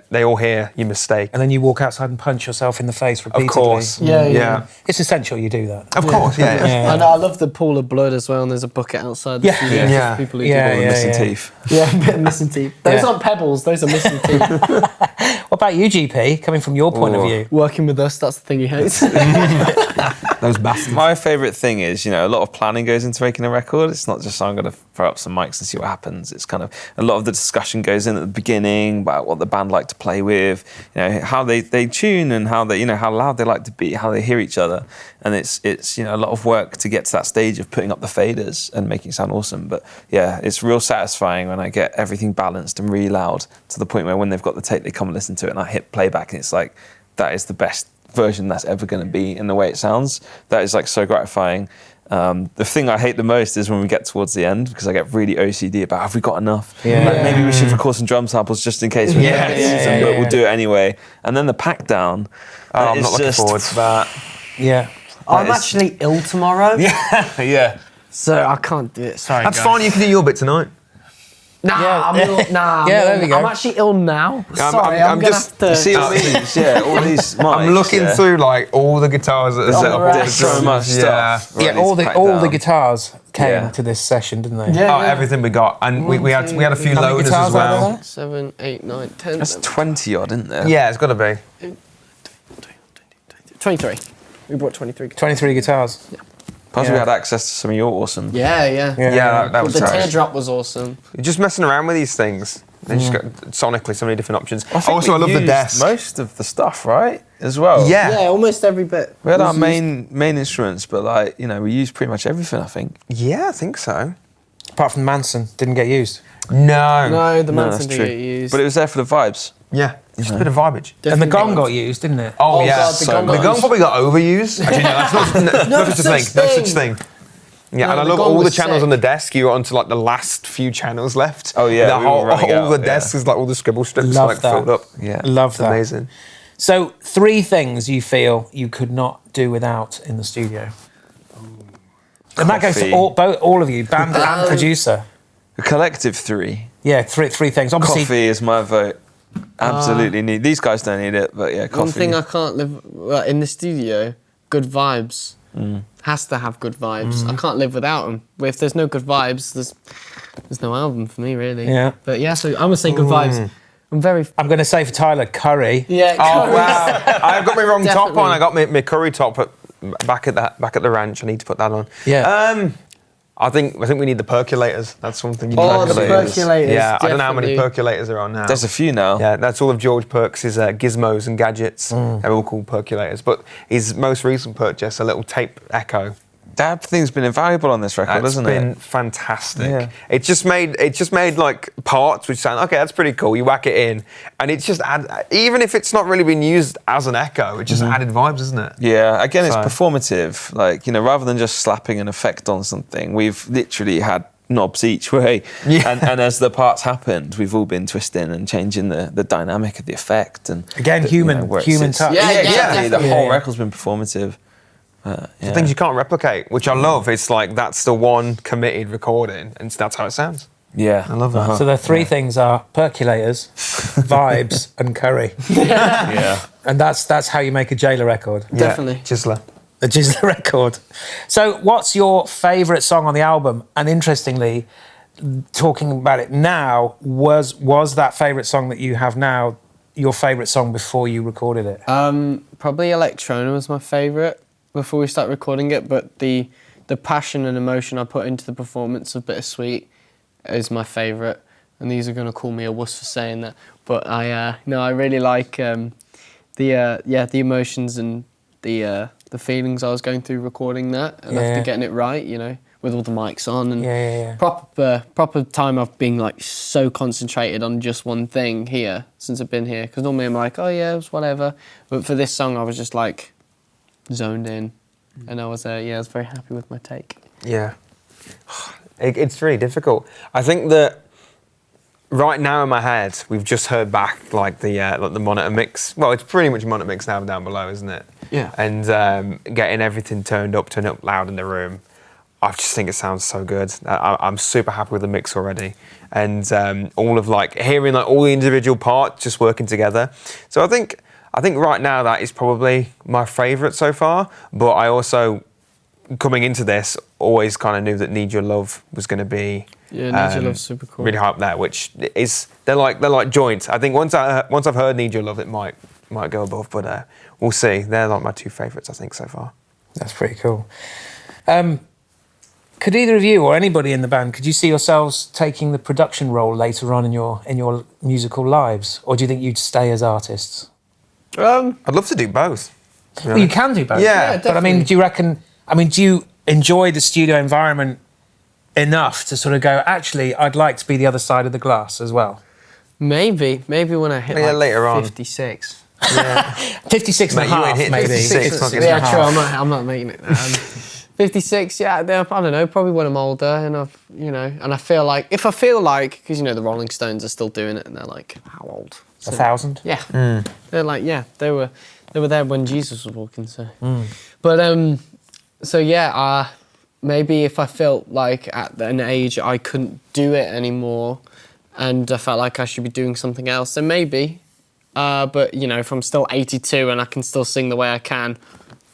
they all hear your mistake. And then you walk outside and punch yourself in the face repeatedly. Of course. Yeah. It's essential you do that. Of course, yeah. I know, I love the pool of blood as well, and there's a bucket outside the studio. Yeah. For people who Yeah, do yeah. Missing teeth. Yeah, a bit of missing teeth. Those Yeah. aren't pebbles, those are missing teeth. What about you, GP, coming from your point of view? Working with us, that's the thing he hates. Those bastards. My favourite thing is, a lot of planning goes into making a record. It's not just I'm going to throw up some mics and see what happens. It's kind of a lot of the discussion goes in at the beginning about what the band like to play with, how they tune and how they, how loud they like to be, how they hear each other. And it's a lot of work to get to that stage of putting up the faders and making it sound awesome. But yeah, it's real satisfying when I get everything balanced and really loud to the point where when they've got the tape, they come and listen to it and I hit playback and it's like, that is the best version that's ever going to be in the way it sounds. That is like so gratifying. The thing I hate the most is when we get towards the end because I get really OCD about have we got enough? Maybe we should record some drum samples just in case we can't use them, but we'll do it anyway. And then the pack down. I'm not looking forward to that. Yeah. I'm actually ill tomorrow. Yeah. So I can't do it. Sorry. That's fine. You can do your bit tonight. I'm ill. There we go. I'm actually ill now. Sorry, I'm gonna just- have to. See all these, all these mics. I'm looking through like all the guitars that are set up. right. so much stuff. Yeah, all the guitars came Yeah. to this session, didn't they? Yeah. Oh, everything we got, and we had a few How many loaders guitars as are there? well. 7, 8, 9, 10. That's 20 odd, isn't there? Yeah, it's got to be. 23. We brought 23. 23 guitars. Plus Yeah. we had access to some of your awesome. Yeah. Yeah, that was The nice. teardrop was awesome. You're just messing around with these things. They just got sonically so many different options. think Also, I we love the used desk. most of the stuff, right? As well. Yeah. Yeah, almost every bit. We had our was used. main instruments, but we used pretty much everything, I think. Yeah, I think so. Apart from Manson, didn't get used. No. No, the No, Manson that's didn't true. get used. But it was there for the vibes. Yeah, just a bit of vibage. And the gong got used, didn't it? Oh, Oh, yeah. God, the gong the got gong used. probably got overused. Actually, no, that's not such a thing. such No such thing. thing. Yeah, No, and I the love gong all the was channels sick. on the desk. You were onto like the last few channels left. Oh, yeah, the we were whole running all out, the yeah. desk is like all the scribble strips Love like that. filled up. Yeah. Love It's that. amazing. So, 3 things you feel you could not do without in the studio. And that goes to Coffee. all of you, band and producer. A collective 3. Yeah, three things. Obviously, Coffee is my vote. Absolutely need. These guys don't need it, but yeah, coffee. One thing I can't live in the studio, good vibes. Has to have good vibes. I can't live without them. If there's no good vibes, there's no album for me, really. Yeah. But yeah, so I'm gonna say good vibes. I'm very. I'm going to say for Tyler, curry. Yeah. Oh wow! I've got my wrong top Definitely. on. I got my curry top back at the ranch. I need to put that on. Yeah. I think we need the percolators. That's something you need. Oh, the percolators. Yeah, I don't know how many definitely. percolators there are now. There's a few now. Yeah, that's all of George Perks' gizmos and gadgets. They're all called percolators. But his most recent purchase, a little tape echo. That thing's been invaluable on this record, That's hasn't been it? fantastic. Yeah. It just made like parts which sound okay. That's pretty cool. You whack it in, and it's just even if it's not really been used as an echo, it just added vibes, isn't it? Yeah, again, it's So- performative. Rather than just slapping an effect on something, we've literally had knobs each way. Yeah. And as the parts happened, we've all been twisting and changing the dynamic of the effect. And Again, where it human sits. touch. Yeah, Exactly. The definitely. whole Yeah. record's been performative. The things you can't replicate, which I love. It's like that's the one committed recording, and that's how it sounds. Yeah. I love that. So the 3 things are percolators, vibes, and curry. Yeah. And that's how you make a Jayler record. Definitely. Yeah, Chisler. A Jayler record. So what's your favourite song on the album? And interestingly, talking about it now, was that favourite song that you have now your favourite song before you recorded it? Probably Electrona was my favourite before we start recording it, but the passion and emotion I put into the performance of Bittersweet is my favourite. And these are going to call me a wuss for saying that, but I really like the emotions and the feelings I was going through recording that, and after getting it right, with all the mics on and proper time of being like so concentrated on just one thing here since I've been here, because normally I'm like, oh yeah, it was whatever, but for this song I was just like zoned in, and I was very happy with my take. Yeah, it's really difficult. I think that right now in my head, we've just heard back like the monitor mix. Well, it's pretty much monitor mix now down below, isn't it? Yeah. And getting everything turned up loud in the room. I just think it sounds so good. I'm super happy with the mix already, and all of hearing all the individual parts just working together. So I think right now that is probably my favourite so far. But I also, coming into this, always kind of knew that Need Your Love was going to be Yeah, Need Your Love's super cool. really hyped there, which is they're like joints. I think once I've heard Need Your Love, it might go above, but we'll see. They're like my 2 favourites, I think, so far. That's pretty cool. Could either of you or anybody in the band, could you see yourselves taking the production role later on in your musical lives, or do you think you'd stay as artists? I'd love to do both. Well, you can do both. Yeah, but I mean, do you reckon? I mean, do you enjoy the studio environment enough to sort of go, actually, I'd like to be the other side of the glass as well? Maybe when I hit later on. 56. Yeah. 56 and a Mate, you ain't half, hit maybe. 56 fucking Yeah, half. true. I'm not making it. 56. Yeah, I don't know. Probably when I'm older, and and I feel like because the Rolling Stones are still doing it, and they're like, how old? 1,000. Yeah. They're like, they were there when Jesus was walking. So, but maybe if I felt like at an age I couldn't do it anymore, and I felt like I should be doing something else, then maybe. But if I'm still 82 and I can still sing the way I can,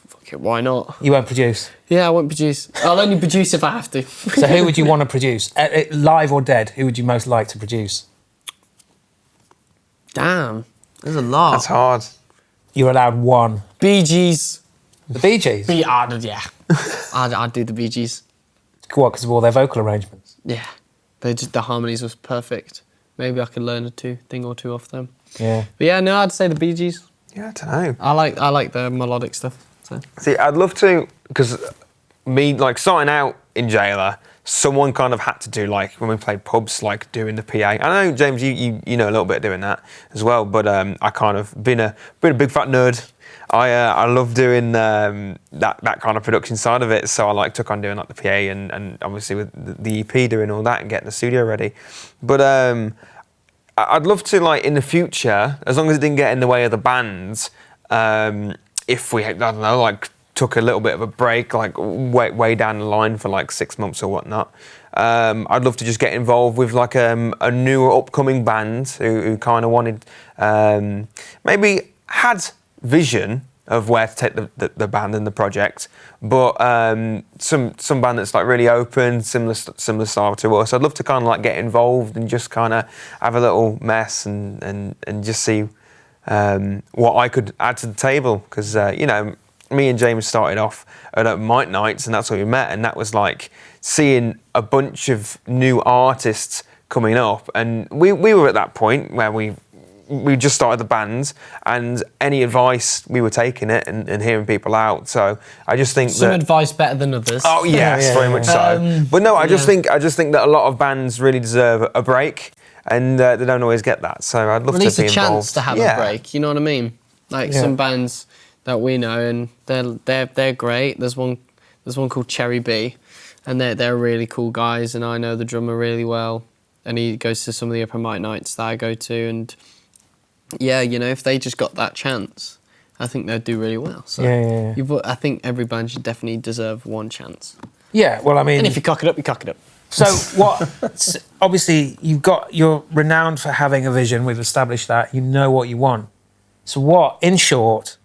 fuck it, why not? You won't produce? Yeah, I won't produce. I'll only produce if I have to. So who would you want to produce? Live or dead, who would you most like to produce? Damn, there's a lot. That's hard. You're allowed one. Bee Gees. The Bee Gees? Yeah. I'd do the Bee Gees. What, because of all their vocal arrangements? Yeah. The harmonies was perfect. Maybe I could learn a thing or two off them. Yeah. But yeah, no, I'd say the Bee Gees. Yeah, I don't know. I like the melodic stuff. So. See, I'd love to, because me, like, starting out in Jayler, someone kind of had to do, like, when we played pubs, like, doing the PA. I know, James, you know a little bit doing that as well, but I kind of been a big fat nerd. I love doing that kind of production side of it, so I took on doing like the PA and obviously with the EP doing all that and getting the studio ready. But I'd love to, like, in the future, as long as it didn't get in the way of the bands, if we, I don't know, like, took a little bit of a break, like way down the line for like 6 months or whatnot, I'd love to just get involved with like a new upcoming band who kind of wanted, maybe had vision of where to take the band and the project, but some band that's like really open, similar style to us. I'd love to kind of like get involved and just kind of have a little mess and just see what I could add to the table, because me and James started off at Might Nights, and that's where we met, and that was like seeing a bunch of new artists coming up, and we were at that point where we just started the band, and any advice we were taking it and hearing people out. So I just think some advice better than others. Oh yes, very much so. But no, I just think that a lot of bands really deserve a break, and they don't always get that. So I'd love to be involved. At least a chance to have a break. You know what I mean? Like some bands that we know, and they're great. There's one called Cherry B, and they're really cool guys, and I know the drummer really well, and he goes to some of the open mic nights that I go to, and yeah, if they just got that chance, I think they'd do really well. So I think every band should definitely deserve one chance. Yeah, well, I mean, and if you cock it up, you cock it up. So what? Obviously, you're renowned for having a vision. We've established that. You know what you want. So what, in short,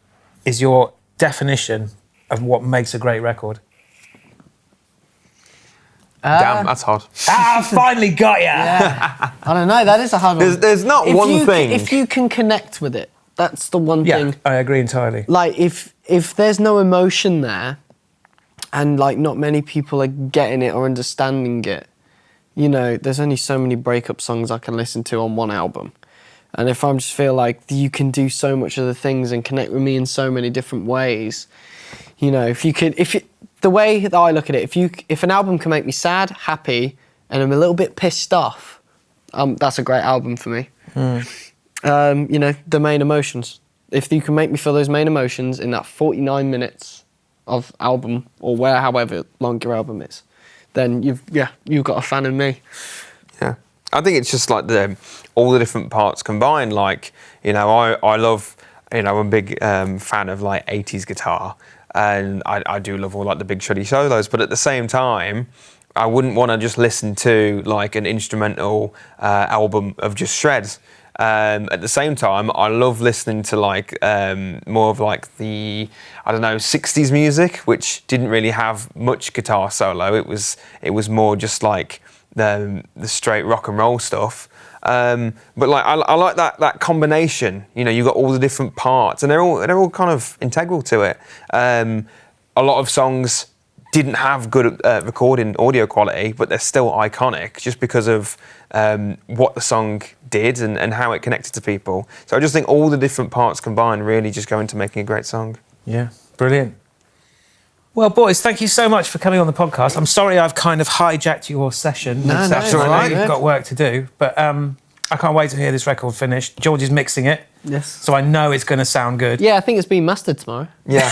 is your definition of what makes a great record? Damn, that's hard. Finally got ya! Yeah. I don't know, that is a hard one. There's not one thing. If you can connect with it, that's the one thing. Yeah, I agree entirely. Like, if there's no emotion there, and, like, not many people are getting it or understanding it, there's only so many breakup songs I can listen to on one album. And if I just feel like you can do so much other things and connect with me in so many different ways, the way that I look at it, if an album can make me sad, happy, and I'm a little bit pissed off, that's a great album for me. The main emotions. If you can make me feel those main emotions in that 49 minutes of album, or however long your album is, then you've got a fan in me. Yeah. I think it's just like all the different parts combined. Like, I love, I'm a big fan of like 80s guitar, and I do love all like the big shreddy solos, but at the same time, I wouldn't want to just listen to like an instrumental album of just shreds. At the same time, I love listening to like more of like the 60s music, which didn't really have much guitar solo. It was more just like the straight rock and roll stuff. But like I like that combination. You've got all the different parts, and they're all kind of integral to it. a lot of songs didn't have good recording audio quality, but they're still iconic just because of what the song did and how it connected to people. So I just think all the different parts combined really just go into making a great song. Yeah, brilliant. Well, boys, thank you so much for coming on the podcast. I'm sorry I've kind of hijacked your session. No, that's all right. You've got work to do, but I can't wait to hear this record finished. George is mixing it. Yes. So I know it's going to sound good. Yeah, I think it's being mastered tomorrow. Yeah.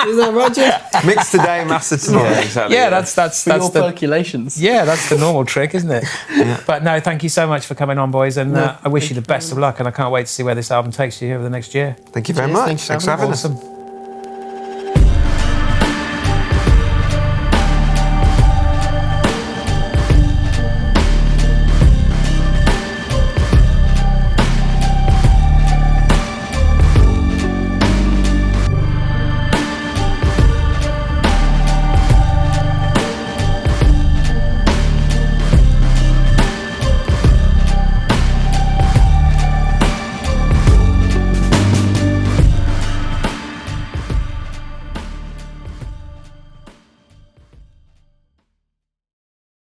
Is that right, Jim? Mixed today, mastered tomorrow. Yeah, exactly. Yeah, that's For your the percolations. yeah, that's the normal trick, isn't it? Yeah. But no, thank you so much for coming on, boys, and I wish you the best of luck. And I can't wait to see where this album takes you over the next year. Thank you very much. Thanks for having us. Awesome.